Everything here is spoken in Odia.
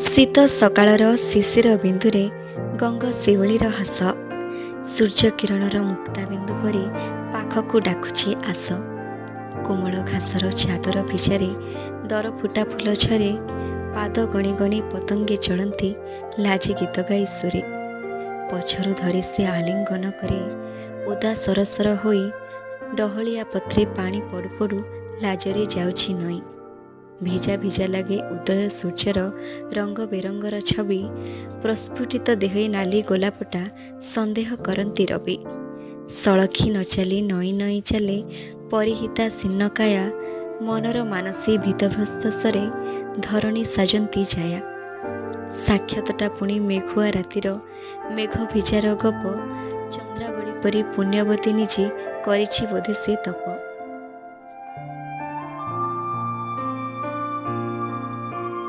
ଶୀତ ସକାଳର ଶିଶିର ବିନ୍ଦୁରେ ଗଙ୍ଗଶିଉଳିର ହସ, ସୂର୍ଯ୍ୟକିରଣର ମୁକ୍ତାବିନ୍ଦୁ ପରି ପାଖକୁ ଡାକୁଛି ଆସ। କୋମଳ ଘାସର ଚାଦର ଭିଜାରେ ଦରଫୁଟା ଫୁଲ ଝରେ, ପାଦ ଗଣି ଗଣି ପତଙ୍ଗେ ଚଳନ୍ତି ଲାଜି ଗୀତ ଗାଇ ସୁରେ। ପଛରୁ ଧରି ସେ ଆଲିଙ୍ଗନ କରେ, ଓଦା ସରସର ହୋଇ ଡହଳିଆ ପତ୍ରେ ପାଣି ପଡ଼ୁ ପଡ଼ୁ ଲାଜରେ ଯାଉଛି ନଈ। ଭିଜା ଭିଜା ଲାଗେ ଉଦୟ ସୂର୍ଯ୍ୟର ରଙ୍ଗ ବେରଙ୍ଗର ଛବି, ପ୍ରସ୍ଫୁଟିତ ଦେହେ ନାଲି ଗୋଲାପଟା ସନ୍ଦେହ କରନ୍ତି ରବି। ସଳଖି ନ ଚାଲି ନଈ ନଈ ଚାଲେ ପରିହିତା ଶୀର୍ଣ୍ଣକାୟା, ମନର ମାନସୀ ଭୀତଭସ୍ତସରେ ଧରଣୀ ସାଜନ୍ତି ଜାୟା। ସାକ୍ଷାତଟା ପୁଣି ମେଘୁଆ ରାତିର ମେଘ ଭିଜାର ଗପ, ଚନ୍ଦ୍ରାବଳୀ ପରି ପୁଣ୍ୟବତୀ ନିଜେ କରିଛି ବୋଧେ ସେ ତପ।